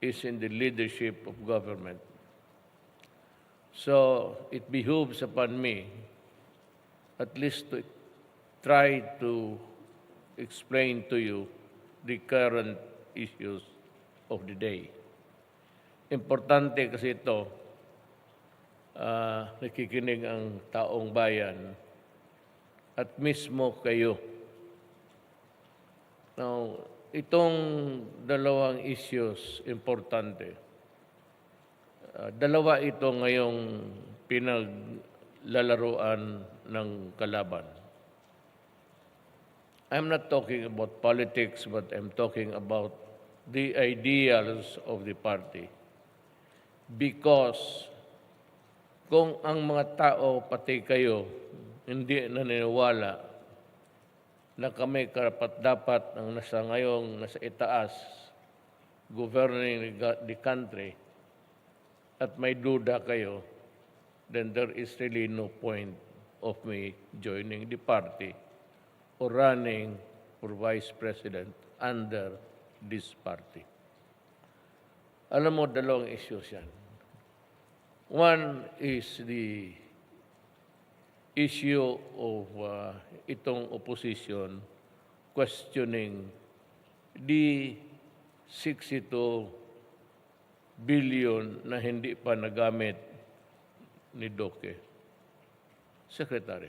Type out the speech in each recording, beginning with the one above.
is in the leadership of government. So it behooves upon me at least to try to explain to you the current issues of the day. Importante kasi ito, nakikinig ang taong bayan at mismo kayo. Now, itong dalawang issues, importante. Dalawa ito ngayong pinaglalaruan ng kalaban. I'm not talking about politics, but I'm talking about the ideals of the party. Because kung ang mga tao, pati kayo, hindi naniniwala na kami karapat-dapat ang nasa itaas, governing the country, at may duda kayo, then there is really no point of me joining the party or running for vice president under this party. Alam mo, dalawang issues yan. One is the issue of itong opposition questioning the 62 billion na hindi pa nagamit ni Duque. Secretary,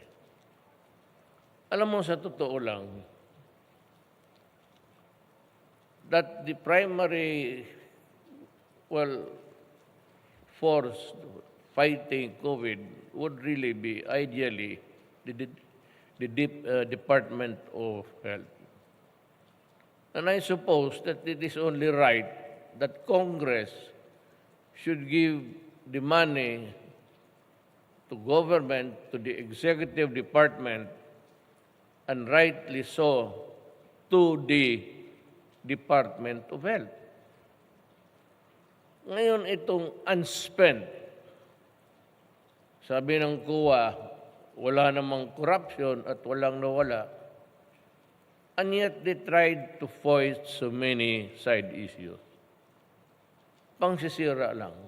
alam mo sa totoo lang, that the primary, force fighting COVID would really be ideally the Department of Health. And I suppose that it is only right that Congress should give the money to government, to the executive department, and rightly so, to the Department of Health. Ngayon itong unspent, sabi ng COA, wala namang corruption at walang nawala, and yet they tried to foist so many side issues. Pangsisira lang.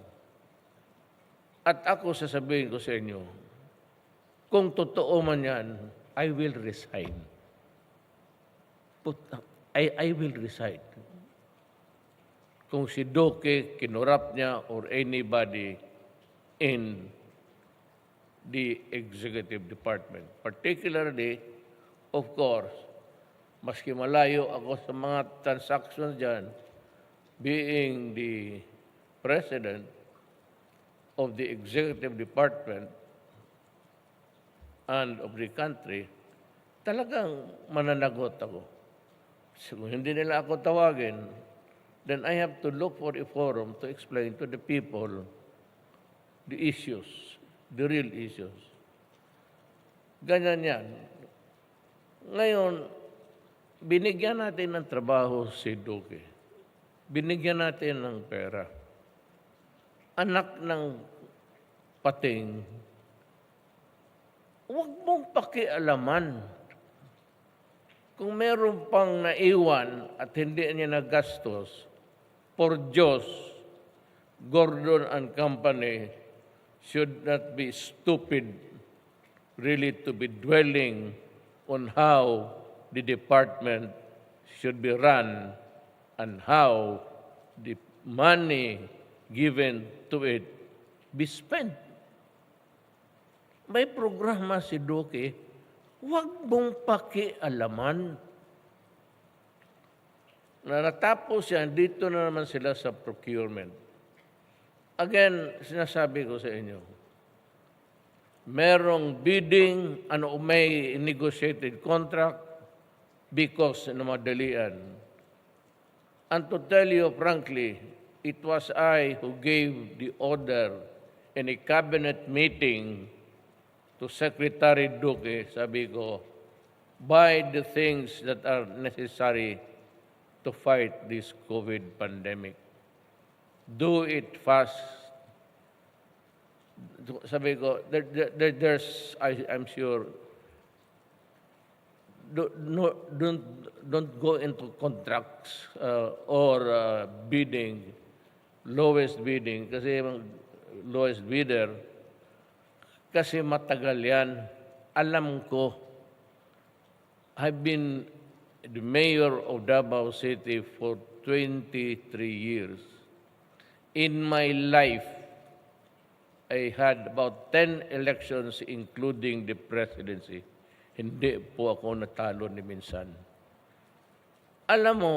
At ako sasabihin ko sa inyo, kung totoo man yan, I will resign. I will resign. Kung si Duque, kinurap niya, or anybody in the executive department. Particularly, of course, maski malayo ako sa mga transactions dyan, being the president of the executive department and of the country, talagang mananagot ako. So, kung hindi nila ako tawagin, then I have to look for a forum to explain to the people the issues, the real issues. Ganyan yan. Ngayon, binigyan natin ng trabaho si Duque. Binigyan natin ng pera. Anak ng pating, huwag mong pakialaman. Kung meron pang naiwan at hindi niya nagastos, for Diyos, Gordon and Company should not be stupid really to be dwelling on how the department should be run and how the money given to it be spent. May programa si Duque, huwag mong pakialaman. Na natapos yan, dito na naman sila sa procurement. Again, sinasabi ko sa inyo, merong bidding, may negotiated contract because na madalian. And to tell you frankly, it was I who gave the order in a cabinet meeting to Secretary Duque, sabi ko, buy the things that are necessary to fight this COVID pandemic. Do it fast. Sabi ko, I'm sure, don't go into contracts or bidding lowest bidding kasi yung lowest bidder kasi matagal yan. Alam ko, I've been the mayor of Davao City for 23 years. In my life, I had about 10 elections including the presidency. Hindi po ako natalo ni minsan. Alam mo,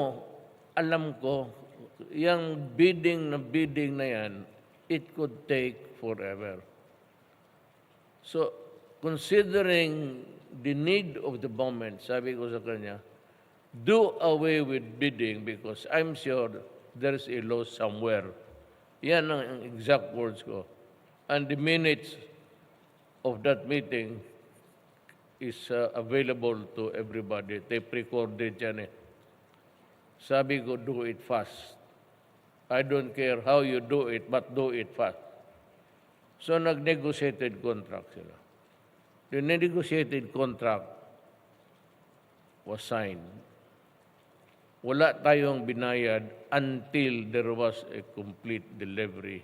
alam ko, yung bidding na yan, it could take forever. So, considering the need of the moment, sabi ko sa kanya, do away with bidding because I'm sure there's a law somewhere. Yan ang exact words ko. And the minutes of that meeting is available to everybody. Tape recorded yan eh. Sabi ko, do it fast. I don't care how you do it, but do it fast. So, nag-negotiated contract sila. The negotiated contract was signed. Wala tayong binayad until there was a complete delivery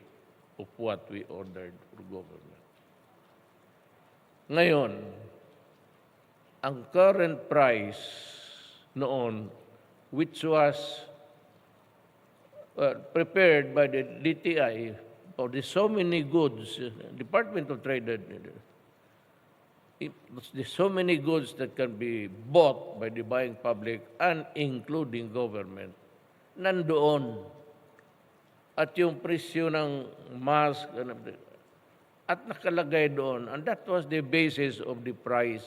of what we ordered for government. Ngayon, ang current price noon, which was prepared by the DTI for the so many goods, Department of Trade, there's so many goods that can be bought by the buying public and including government, nandoon. At yung presyo ng mask, at nakalagay doon, and that was the basis of the price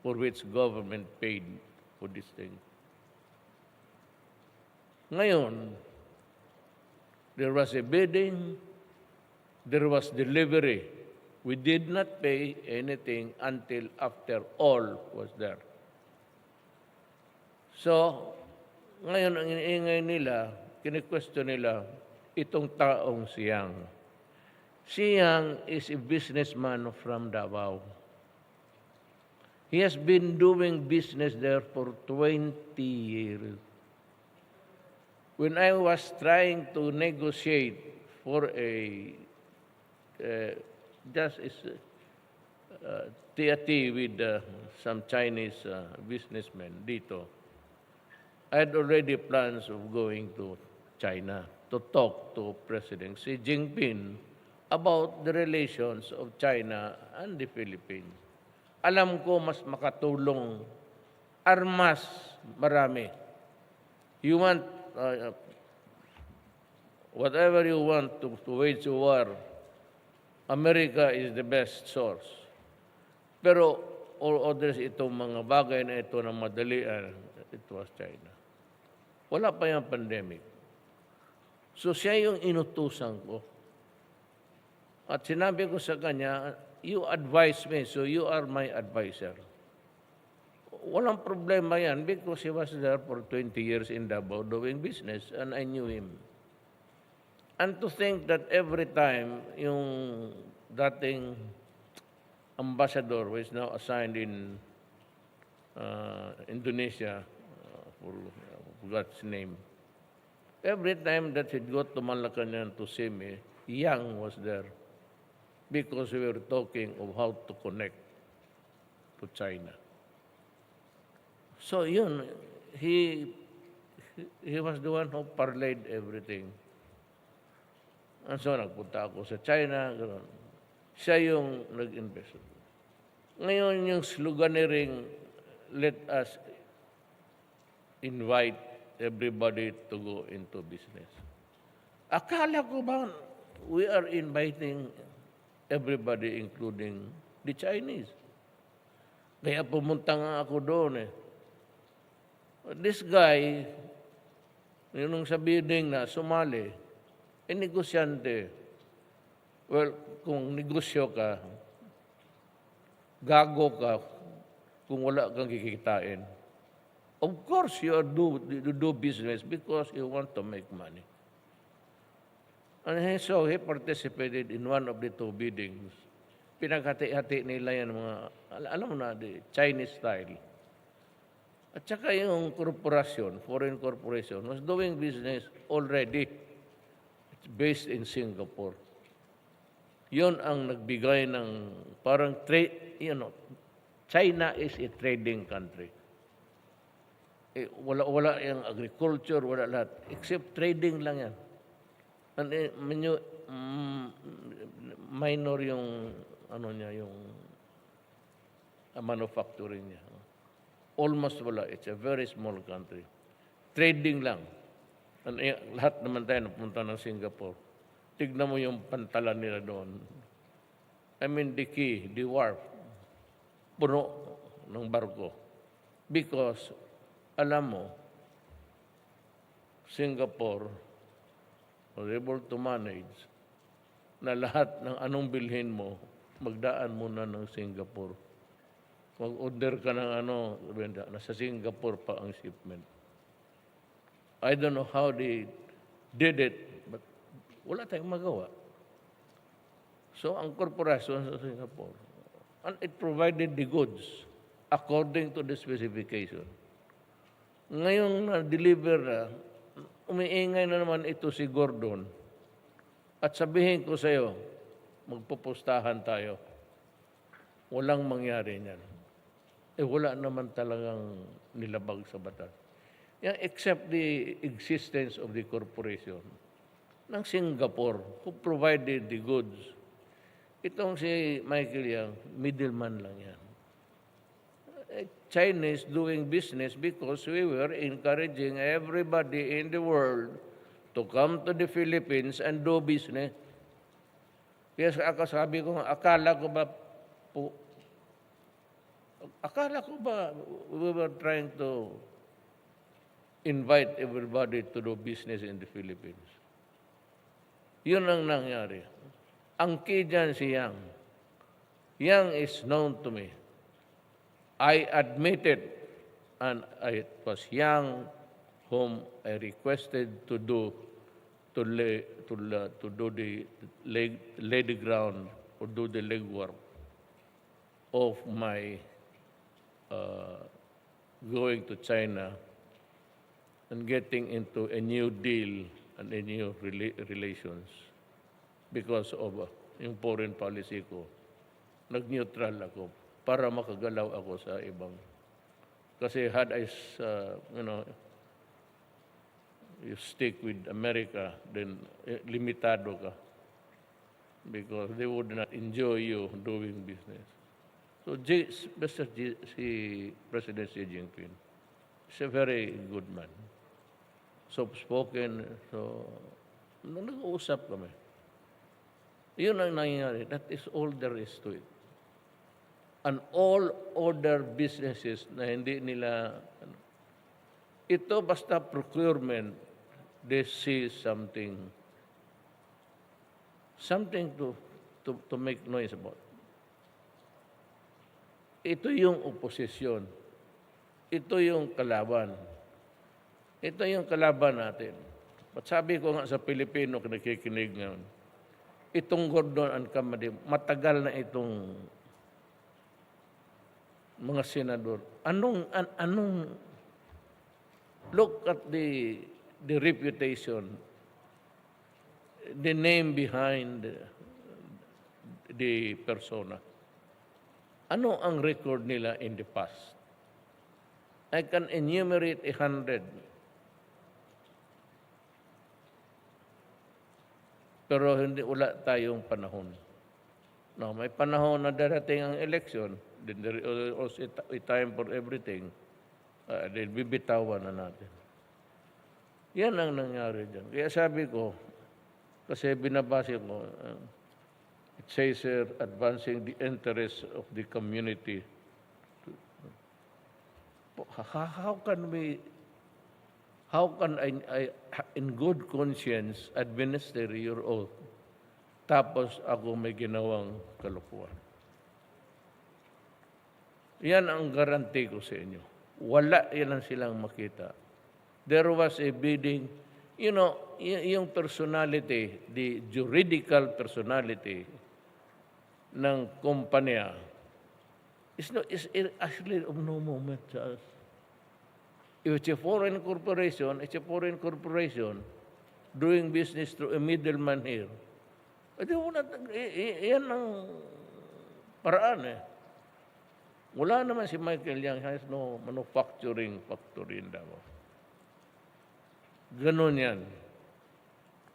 for which government paid for this thing. Ngayon, there was a bidding, there was delivery. We did not pay anything until after all was there. So, ngayon ang iniingay nila, kini-question nila, itong taong Siyang. Siyang is a businessman from Davao. He has been doing business there for 20 years. When I was trying to negotiate for just tea with some Chinese businessmen dito, I had already plans of going to China to talk to President Xi Jinping about the relations of China and the Philippines. Alam ko mas makatulong, armas, marami. You want, whatever you want to wage a war, America is the best source. Pero all others, itong mga bagay na ito na madalian, it was China. Wala pa yung pandemic. So siya yung inutusan ko. At sinabi ko sa kanya, you advise me, so you are my advisor. Walang problema yan because he was there for 20 years in Davao doing business and I knew him. And to think that every time yung dating ambassador who is now assigned in Indonesia, forgot his name, every time that he'd go to Malacanang to see me, Yang was there because we were talking of how to connect to China. So yun, he was the one who parlayed everything. And so, nagpunta ako sa China, gano'n. Siya yung nag-invest. Ngayon, yung sloganeering, let us invite everybody to go into business. Akala ko ba, we are inviting everybody, including the Chinese. Kaya pumunta nga ako doon eh. This guy, yung sa bidding na sumali, negosyante. Well, kung negosyo ka, gago ka kung wala kang kikitain. Of course, you do business because you want to make money. And so he participated in one of the two biddings. Pinaghati-hati nila yan mga, alam mo na, the Chinese style. At saka yung corporation, foreign corporation, was doing business already. based in Singapore. Yun ang nagbigay ng parang China is a trading country. Wala yung agriculture, wala lahat. Except trading lang yan. And minor yung yung manufacturing niya. Almost wala. It's a very small country. Trading lang. And lahat naman tayo napunta ng Singapore. Tignan mo yung pantalan nila doon. I mean, the quay, the wharf, puno ng barko. Because, alam mo, Singapore was able to manage na lahat ng anong bilhin mo, magdaan muna ng Singapore. Mag-order ka ng nasa Singapore pa ang shipment. I don't know how they did it, but wala tayong magawa. So, ang korporasyon sa Singapore, and it provided the goods according to the specification. Ngayong na-deliver na, umiingay na naman ito si Gordon. At sabihin ko sa iyo, magpupustahan tayo. Walang mangyari niyan. Wala naman talagang nilabag sa batas. Except the existence of the corporation ng Singapore who provided the goods. Itong si Michael Yang, middleman lang yan. Chinese doing business because we were encouraging everybody in the world to come to the Philippines and do business. Kaya sabi ko, akala ko ba we were trying to invite everybody to do business in the Philippines? Yun ang nangyari. Ang key dyan si Yang. Yang is known to me. I admitted, and it was Yang whom I requested to lay the ground or do the legwork of my going to China and getting into a new deal and a new relations because of yung foreign policy ko. Nag-neutral ako para makagalaw ako sa ibang. Kasi had I, you stick with America, then limitado ka because they would not enjoy you doing business. So President Xi Jinping is a very good man. Soft-spoken. So, nag-uusap kami. Yun ang nangyayari. That is all there is to it. And all other businesses na hindi nila, ito basta procurement, they see something to make noise about. Ito yung oposisyon. Ito yung kalaban. Ito yung kalaban natin. At sabi ko nga sa Pilipino, nakikinig ngayon, itong Gordon and Camady, matagal na itong mga senador. Look at the reputation, the name behind the persona. Ano ang record nila in the past? I can enumerate 100. Pero wala tayong panahon. No, may panahon na darating ang election, then there is also a time for everything. Then bibitawan na natin. Yan ang nangyari dyan. Kaya sabi ko, kasi binabase ko, it says here, advancing the interests of the community. How can I in good conscience, administer your oath, tapos ako may ginawang kalokohan? Yan ang garanti ko sa inyo. Wala yan ang silang makita. There was a bidding, yung personality, the juridical personality ng kumpanya is actually of no moment sa us. If it's a foreign corporation, it's a foreign corporation. doing business through a middleman here. Yan ang paraan eh. Wala naman si Michael Yang, has no manufacturing factory in Davao. Ganon yan.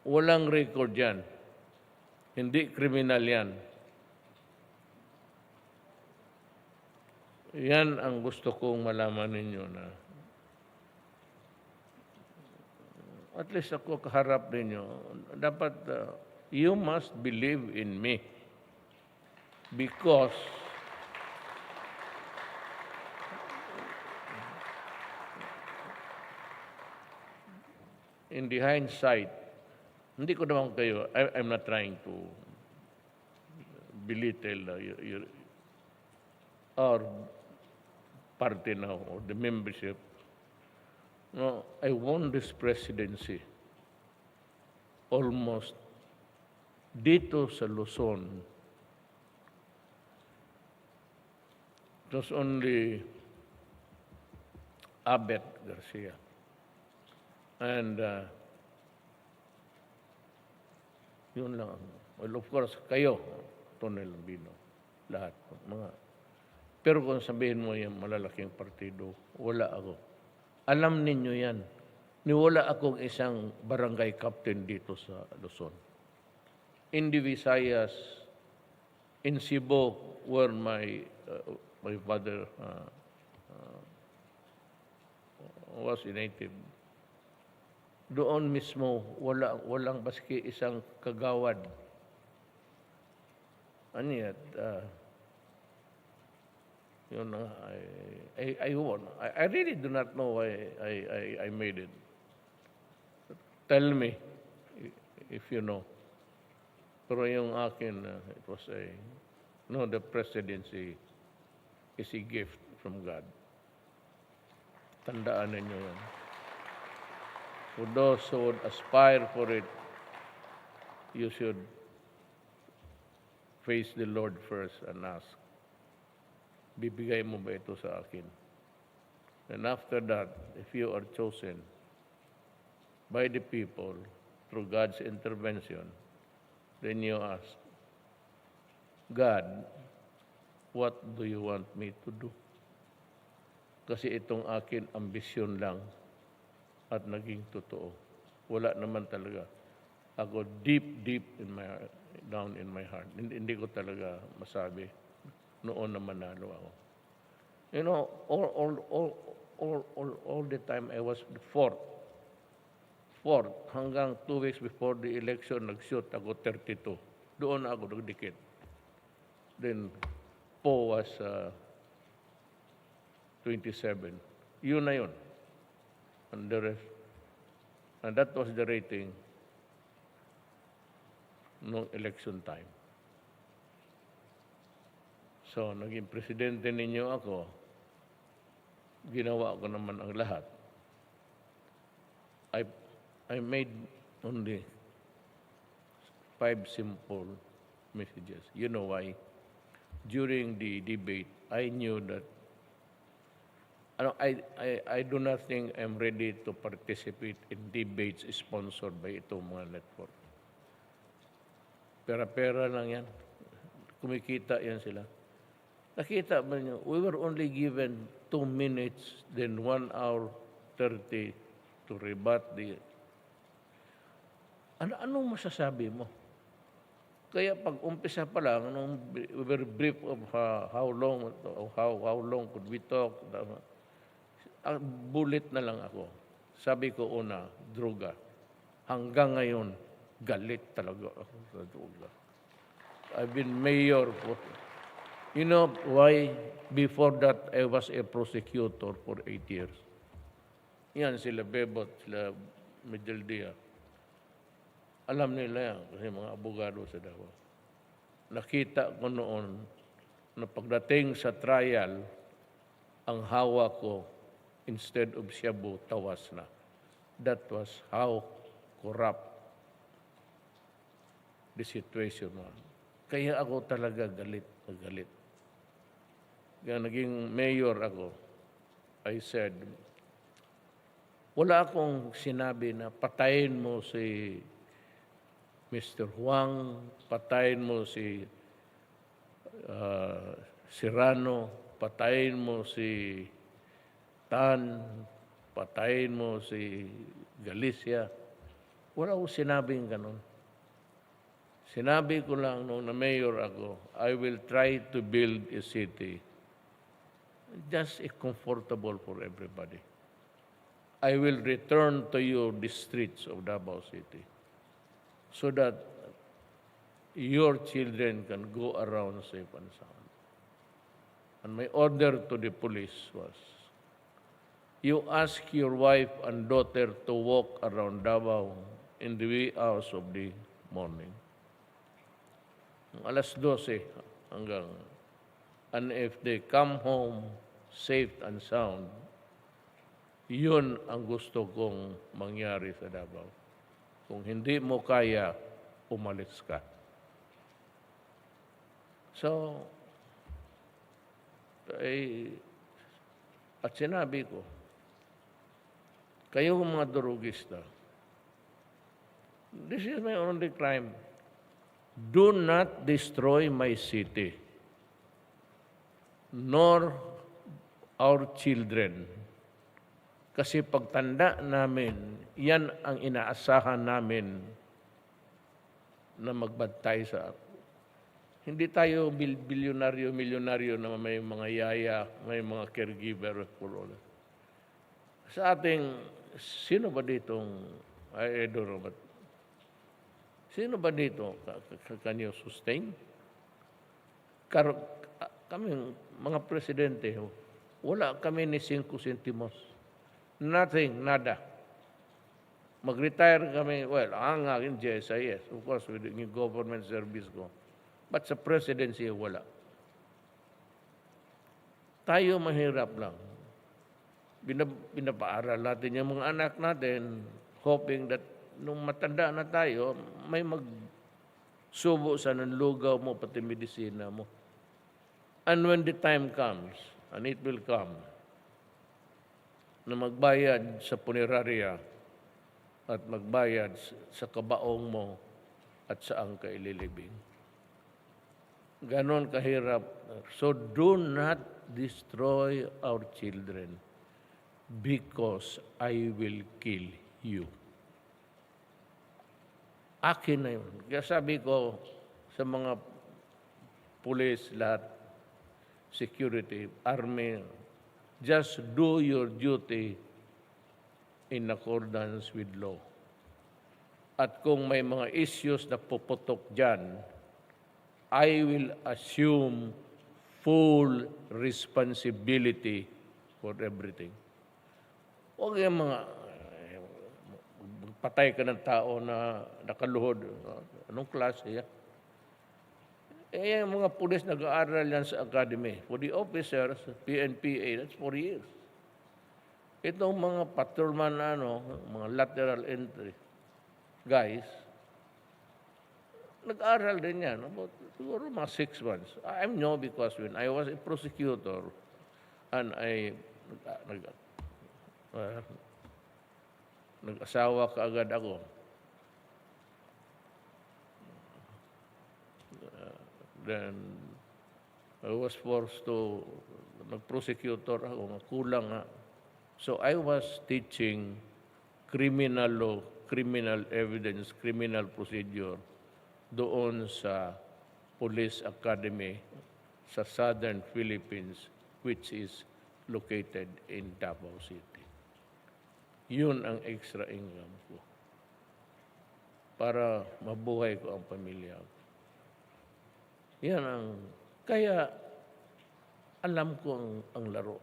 Walang record yan. Hindi kriminal yan. Yan ang gusto kong malaman ninyo na at least ako kaharap ninyo. Dapat you must believe in me because in the hindsight, hindi ko naman kayo, I'm not trying to belittle our party now or the membership. No, I won this presidency almost dito sa Luzon. It was only Abet Garcia. And yun lang. Well, of course, kayo, Tonel Lambino, lahat. Pero kung sabihin mo yung malalaking partido, wala ako. Alam ninyo yan. Niwala akong isang barangay captain dito sa Luzon. In the Visayas, in Cebu, where my father was a native, doon mismo, walang baski isang kagawad. Ano yan? Yun, I won. I really do not know why I made it. Tell me if you know. Pero yung akin, it was the presidency is a gift from God. Tandaan ninyo yan. For those who would aspire for it, you should face the Lord first and ask, bibigay mo ba ito sa akin? And after that, if you are chosen by the people through God's intervention, then you ask, God, what do you want me to do? Kasi itong akin ambisyon lang at naging totoo. Wala naman talaga. Ako deep down in my heart. Hindi ko talaga masabi noon na manalo ako. You know, all the time I was the fourth. Hanggang 2 weeks before the election, nag-shoot ako 32. Doon ako nagdikit. Then, Po was 27. Yun na yun. And the rest. And that was the rating noong election time. So, naging presidente ninyo ako, ginawa ko naman ang lahat. I made only 5 simple messages. You know why? During the debate, I knew that I do not think I'm ready to participate in debates sponsored by itong mga network. Pera-pera lang yan. Kumikita yan sila. Nakita ba niyo? We were only given 2 minutes, then 1 hour 30 to rebut the... Anong masasabi mo? Kaya pag umpisa pa lang, nung we were brief of how long could we talk, bullet na lang ako. Sabi ko una, droga. Hanggang ngayon, galit talaga ako sa droga. I've been mayor for... You know why? Before that, I was a prosecutor for 8 years. Yan, sila Bebot, sila Medeldia. Alam nila yan, kasi mga abogado sa Davao. Nakita ko noon na pagdating sa trial, ang hawa ko, instead of shabu, tawas na. That was how corrupt the situation was. Kaya ako talaga galit. Kaya naging mayor ako, I said, Wala akong sinabi na patayin mo si Mr. Huang, patayin mo si Serrano, patayin mo si Tan, patayin mo si Galicia. Wala akong sinabing ganun. Sinabi ko lang nung na-mayor ako, I will try to build a city just comfortable for everybody. I will return to you the streets of Davao City so that your children can go around safe and sound. And my order to the police was, you ask your wife and daughter to walk around Davao in the wee hours of the morning. Alas 12 hanggang, and if they come home safe and sound, yun ang gusto kong mangyari sa Davao. Kung hindi mo kaya, umalis ka. So, at sinabi ko, kayong mga durugista, this is my only crime. Do not destroy my city, nor our children. Kasi pagtanda namin, yan ang inaasahan namin na magbantay sa. Hindi tayo bilyonaryo, milyonaryo na may mga yaya, may mga caregiver for all. Sa ating, sino ba ditong, I don't know, but sino ba dito can you sustain? Kami, mga presidente, wala kami ni 5 centimos. Nothing, nada. Mag-retire kami, well, ang aking GSIS, of course, with the government service ko. But sa presidency, wala. Tayo mahirap lang. Pinapaaral natin yung mga anak natin, hoping that nung matanda na tayo, may magsubo sa nanlugaw mo, pati medisina mo. And when the time comes, and it will come, na magbayad sa punerarya at magbayad sa kabaong mo at saan ka ililibing. Ganon kahirap. So do not destroy our children because I will kill you. Akin na yun. Kaya sabi ko sa mga pulis, lahat, security, army, just do your duty in accordance with law. At kung may mga issues na puputok dyan, I will assume full responsibility for everything. Huwag yung mga patay ka ng tao na nakaluhod. Anong klase yan? Yung mga pulis nag-aaral yan sa academy. For the officers, PNPA, that's 4 years. Itong mga patrolman, mga lateral entry guys, nag-aaral din yan. About, siguro mga 6 months. I know because when I was a prosecutor and nag-asawa kaagad ako. Then, I was forced to mag-prosecutor ako, kulang nga. So, I was teaching criminal law, criminal evidence, criminal procedure doon sa Police Academy sa Southern Philippines, which is located in Davao City. Yun ang extra income ko para mabuhay ko ang pamilya ko. Yan ang, kaya alam ko ang laro.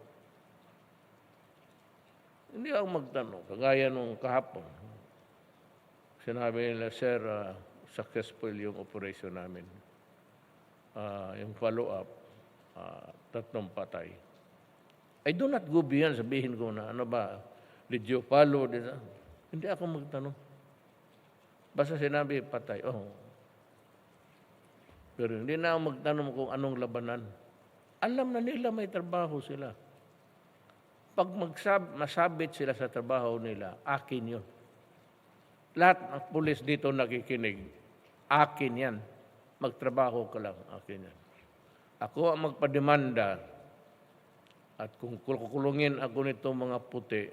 Hindi ako magtanong, kagaya nung kahapon. Sinabi nila, sir, successful yung operation namin. Yung follow-up, 3 patay. I do not go beyond, sabihin ko na, ano ba, did you follow? Hindi ako magtanong. Basta sinabi, patay. Oh. Pero hindi na ako magtanong kung anong labanan. Alam na nila may trabaho sila. Pag masabit sila sa trabaho nila, akin yun. Lahat ng pulis dito nakikinig, akin yan. Magtrabaho ka lang, akin yan. Ako ang magpademanda at kung kukulungin ako nito mga puti,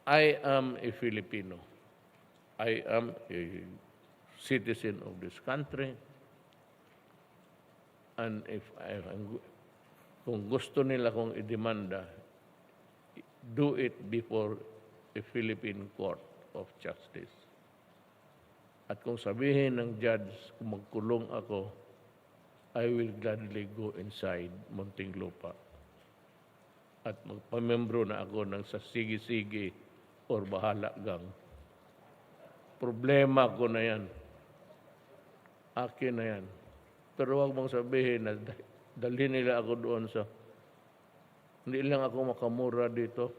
I am a Filipino. I am a citizen of this country. And kung gusto nila kong idemanda, do it before a Philippine Court of Justice. At kung sabihin ng judge kung magkulong ako, I will gladly go inside Muntinlupa. At magpamembro na ako ng sa sige-sige or bahala gang. Problema ko na yan. Akin na yan. Pero huwag mong sabihin na dalhin nila ako doon sa... Hindi lang ako makamura dito.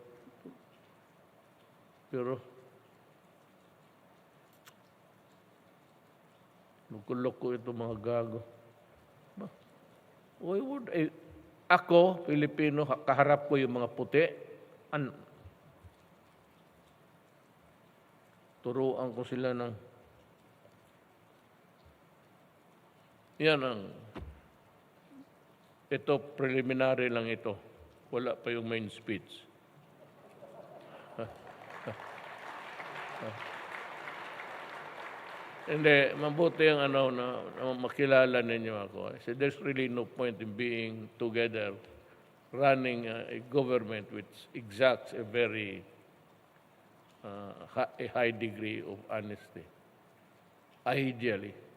Pero... Loko-loko ito mga gago. Why would I... Ako, Pilipino, kaharap ko yung mga puti. Turuan ko sila ng... Yan ang, ito preliminary lang ito. Wala pa yung main speech. Hindi, mabuti ang na makilala ninyo ako. So there's really no point in being together running a government which exacts a very a high degree of honesty. Ideally.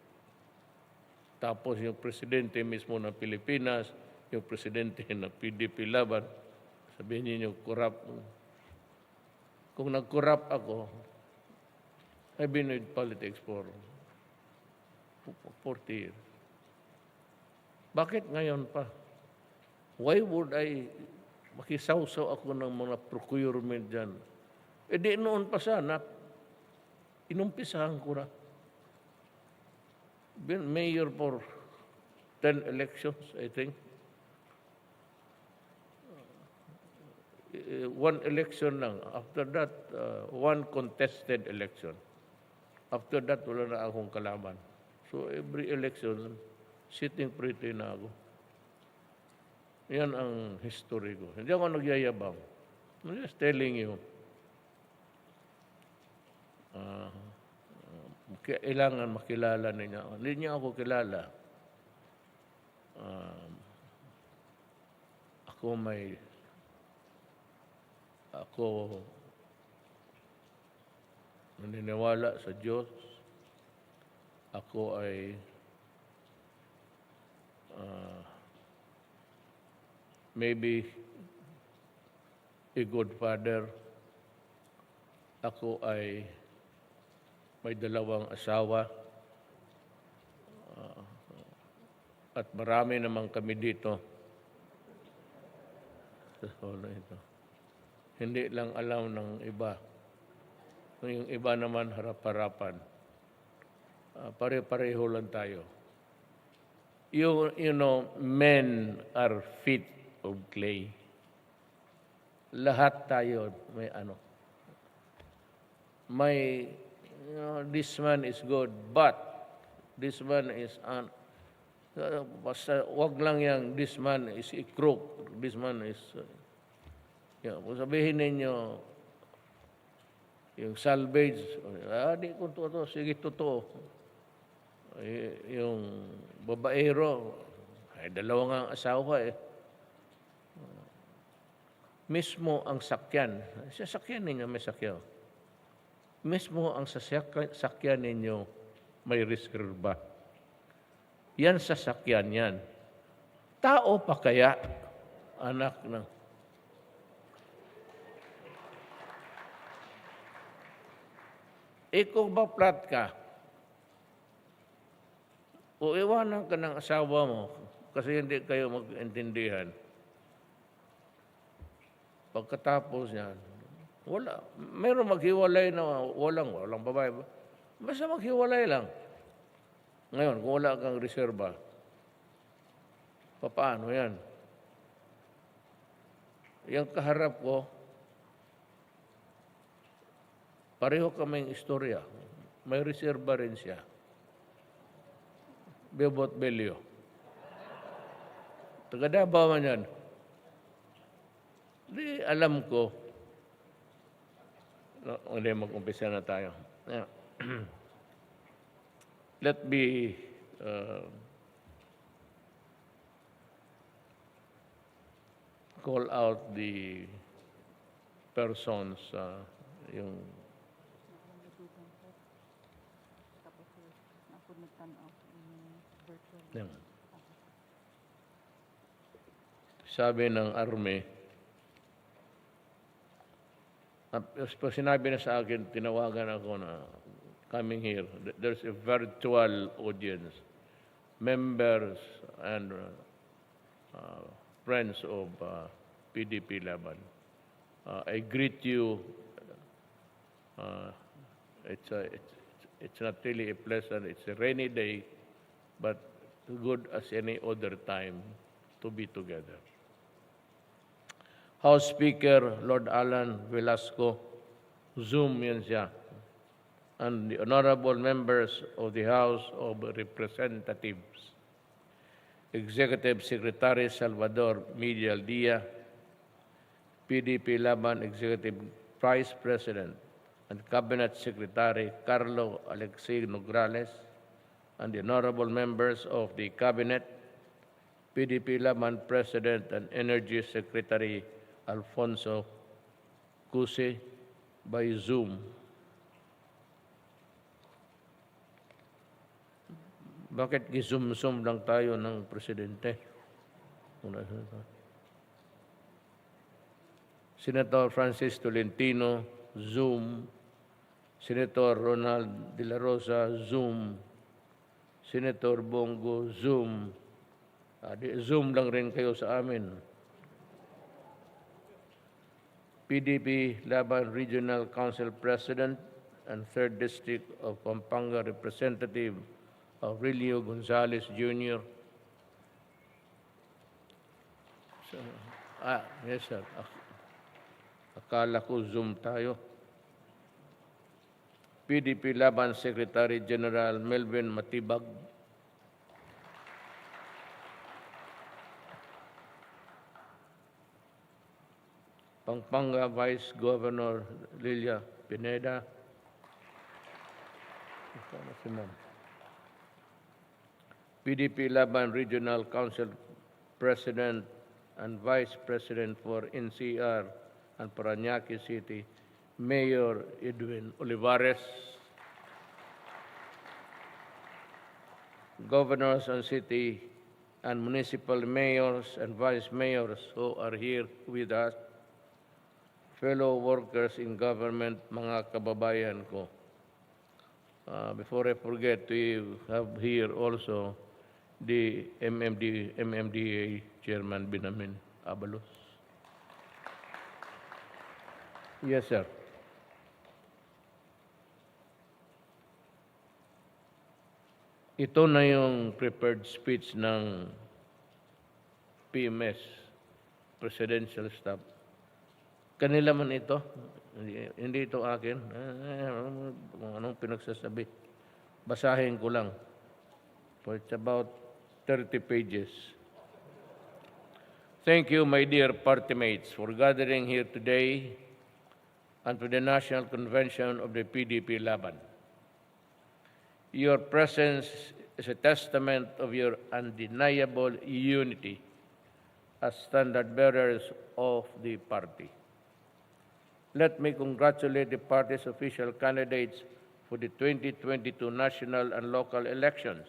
Tapos yung presidente mismo ng Pilipinas, yung presidente ng PDP Laban, sabihin niyo corrupt. Kung nag-corrupt ako, I've been in politics for 40 years. Bakit ngayon pa? Why would I makisawsaw ako ng mga procurement dyan? Eh di noon pa sana, inumpisahan ko na. Been mayor for 10 elections, I think. One election lang. After that, one contested election. After that, wala na akong kalaban. So every election, sitting pretty na ako. Yan ang history ko. Hindi ako nagyayabang. I'm just telling you. Kailangan makilala ninyo. Hindi niyo ako kilala. Ako naniniwala sa Diyos. Ako ay maybe a good father. Ako ay may 2 asawa. At marami naman kami dito. Hindi lang alam ng iba. Yung iba naman harap-harapan. Pare-pareho lang tayo. You know, men are feet of clay. Lahat tayo may this man is good, but this man is basta wag lang yang this man is a crook, this man is kung sabihin ninyo yung salvage, di kung totoo, sige totoo. Yung babaero, ay 2 nga asawa mismo ang sakyan. Sasakyan ninyo may sakyan. Mismo ang sasakyan ninyo may reserva. Yan sasakyan yan. Tao pa kaya, anak ng... Ikaw ba flat ka? O iwanan ka ng asawa mo kasi hindi kayo mag-intindihan. Pagkatapos yan, wala. Meron maghiwalay na walang babae. Basta maghiwalay lang. Ngayon, kung wala kang reserba, Paano yan? Yung kaharap ko, pareho kaming istorya. May reserba rin siya. Bebot Belio. Taga Davao man yan. Di alam ko. No, hindi, mag-umpisa na tayo. Yeah. Let me call out the persons, yung yan. Sabi ng army, sinabi na sa akin, tinawagan ako na coming here, there's a virtual audience, members and friends of PDP Laban. I greet you. It's not really a pleasant, it's a rainy day, but good as any other time to be together. House Speaker Lord Alan Velasco, Zoom yan siya, and the honorable members of the House of Representatives, Executive Secretary Salvador Medial Dia, PDP Laban Executive Vice President and Cabinet Secretary Carlo Alexei Nograles, and the honorable members of the Cabinet, PDP Laban President and Energy Secretary Alfonso Cuse by Zoom. Bakit gisum-sum lang tayo ng Presidente? Senator Francis Tolentino, Zoom. Senator Ronald De La Rosa, Zoom. Senator Bongo, Zoom. Zoom lang rin kayo sa amin. PDP Laban Regional Council President and 3rd District of Pampanga Representative Aurelio Gonzales Jr. Yes sir. Akala ko Zoom tayo. PDP Laban Secretary General Melvin Matibag. Pampanga Vice Governor Lilia Pineda. PDP Laban Regional Council President and Vice President for NCR and Parañaque City, Mayor Edwin Olivares. Governors and city and municipal mayors and vice mayors who are here with us, fellow workers in government, mga kababayan ko. Before I forget, we have here also the MMDA Chairman Binamin Abalos. Yes, sir. Ito na yung prepared speech ng PMS, Presidential Staff. Kanila man ito, hindi ito akin. Anong pinagsasabi? Basahin ko lang. For it's about 30 pages. Thank you, my dear party mates, for gathering here today and to the National Convention of the PDP Laban. Your presence is a testament of your undeniable unity as standard bearers of the party. Let me congratulate the party's official candidates for the 2022 national and local elections.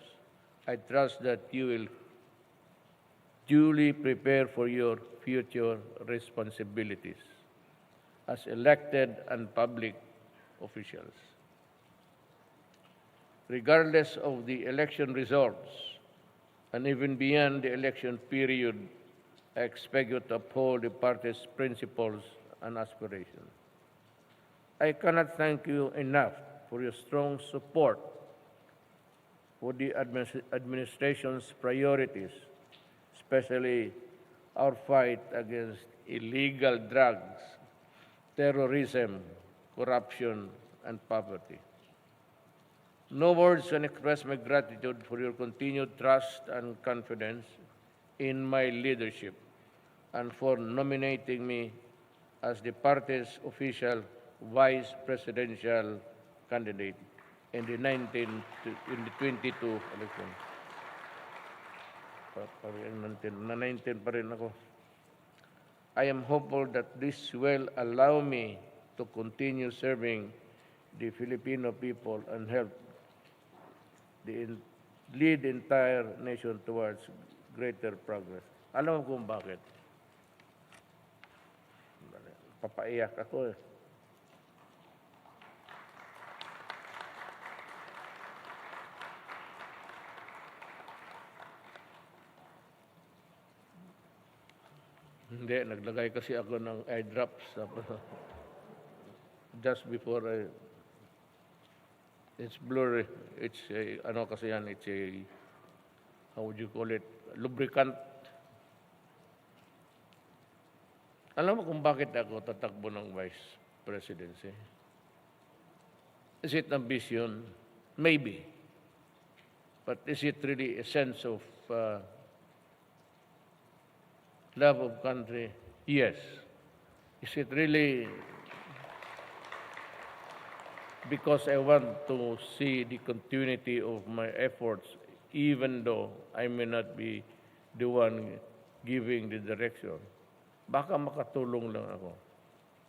I trust that you will duly prepare for your future responsibilities as elected and public officials. Regardless of the election results, and even beyond the election period, I expect you to uphold the party's principles and aspirations. I cannot thank you enough for your strong support for the administration's priorities, especially our fight against illegal drugs, terrorism, corruption, and poverty. No words can express my gratitude for your continued trust and confidence in my leadership and for nominating me as the party's official vice presidential candidate in the 22 election. Na 19 pa rin ako. I am hopeful that this will allow me to continue serving the Filipino people and help lead the entire nation towards greater progress. Alam mo kung bakit? Papaiyak ako eh. Hindi, naglagay kasi ako ng eye drops just before it's blurry. It's a, ano kasi yan, it's a, how would you call it, lubricant. Alam mo kung bakit ako tatakbo ng vice presidency? Is it ambition? Maybe. But is it really a sense of love of country? Yes. Is it really because I want to see the continuity of my efforts even though I may not be the one giving the direction? Baka makatulong lang ako.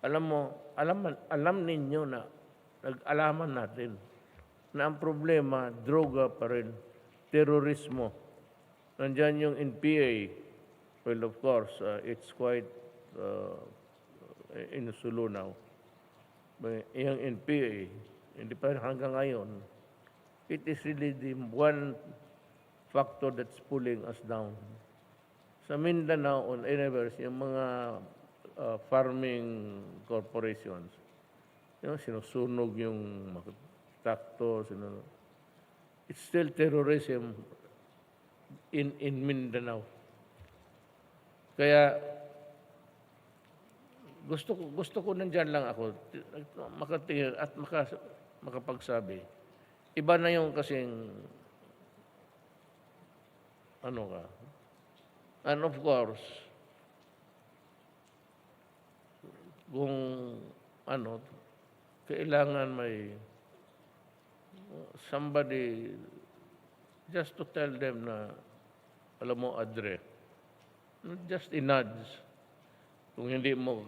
Alam mo, alam ninyo na nag-alaman natin na ang problema, droga pa rin, terorismo. Nandyan yung NPA. Well, of course, it's quite inusulo now. Yung NPA, hindi pa hanggang ngayon, it is really the one factor that's pulling us down. Sa Mindanao, on anywhere, yung mga farming corporations, yung sinusunog yung takto, it's still terrorism in Mindanao. Kaya gusto ko nandyan lang ako makatingin at makapagsabi. Iba na yung kasing ano ka. And of course, kung ano, kailangan may somebody just to tell them na alam mo, Adre, just i-nudge. Kung hindi mo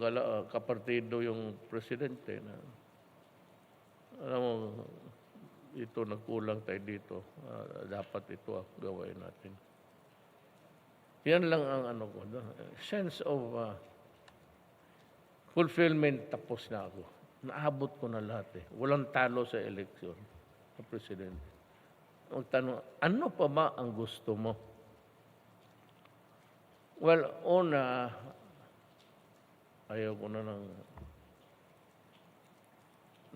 kapartido yung presidente na alam mo, ito nagkulang tayo dito. Dapat ito gawin natin. Yan lang ang ano ko. Sense of fulfillment, tapos na ako. Naabot ko na lahat eh. Walang talo sa eleksyon ng presidente. Magtanong, ano pa ba ang gusto mo? Well, una, ayaw ko na ng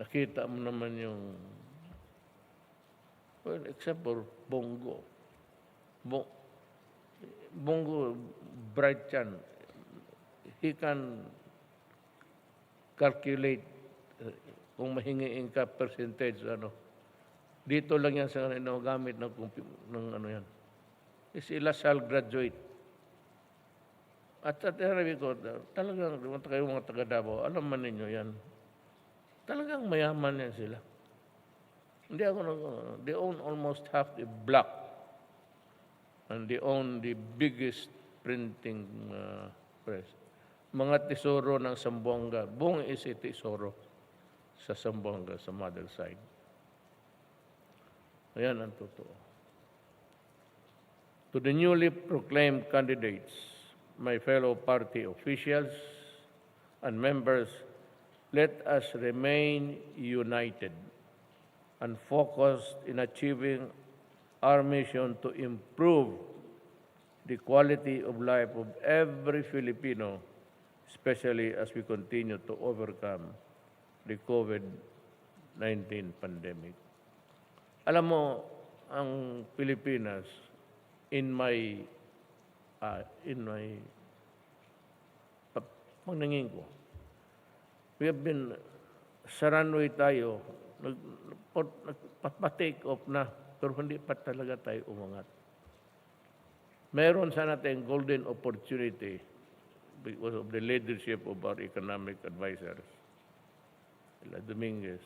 nakita mo naman yung well, except for Bongo. Bongo, bright yan. He can calculate kung mahingiin ka percentage, ano. Dito lang yan sa gamit ng ano yan. Is LaSalle graduate. At sabi ko, talagang kayo mga taga-Davao, alam man ninyo yan. Talagang mayaman yan sila. Hindi ako, they own almost half the block. And they own the biggest printing press. Mga tesoro ng Zamboanga. Buong is a tesoro sa Zamboanga, sa mother side. Ayan ang totoo. To the newly proclaimed candidates, my fellow party officials and members, let us remain united and focused in achieving our mission to improve the quality of life of every Filipino, especially as we continue to overcome the COVID-19 pandemic. Alam mo, ang Pilipinas, in my in my paningin ko. We have been sa runway tayo, nagpa-take off na, pero hindi pa talaga tayo umangat. Meron sana tayong golden opportunity because of the leadership of our economic advisors, Dominguez.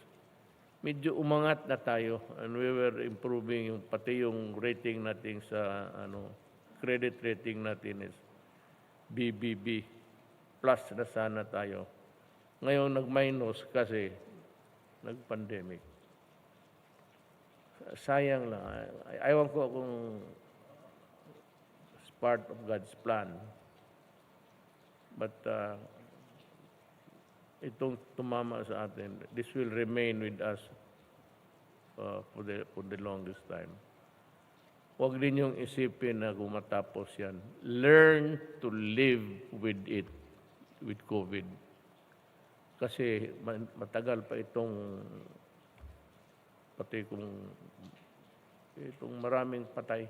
Medyo umangat na tayo and we were improving pati yung rating natin sa credit rating natin is BBB plus na sana tayo. Ngayon nag-minus kasi nag-pandemic. Sayang lang. Ayaw ko kung it's part of God's plan. But itong tumama sa atin, this will remain with us for the longest time. Huwag din yung isipin na kung matapos yan. Learn to live with it, with COVID. Kasi matagal pa pati itong maraming patay,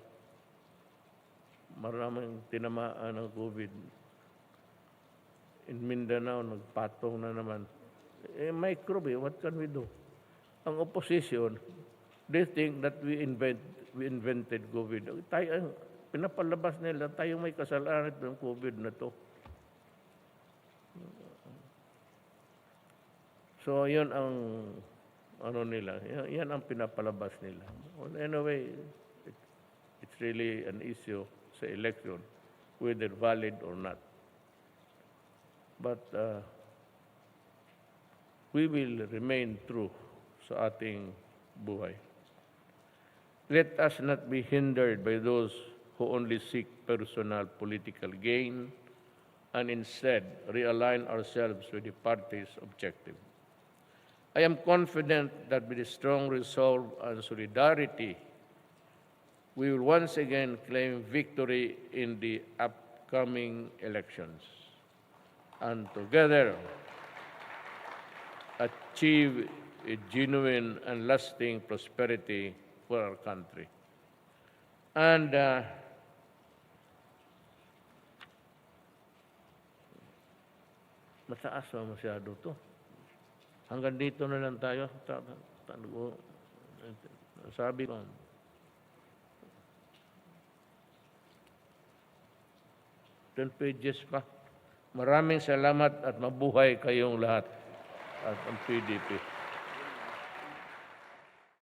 maraming tinamaan ng COVID. In Mindanao, nagpatong na naman. Microbe, what can we do? Ang opposition, they think that we invented COVID. Tayo, pinapalabas nila, tayo may kasalanan ng COVID na to. So, yun ang nila. Yan ang pinapalabas nila. Well, anyway, it's really an issue sa election, whether valid or not. But we will remain true sa ating buhay. Let us not be hindered by those who only seek personal political gain and instead realign ourselves with the party's objective. I am confident that with a strong resolve and solidarity, we will once again claim victory in the upcoming elections and together achieve a genuine and lasting prosperity for our country. And mataas na masyado to. Hanggang dito na lang tayo. Sabi ko, 10 pages pa. Maraming salamat at mabuhay kayong lahat at ang PDP.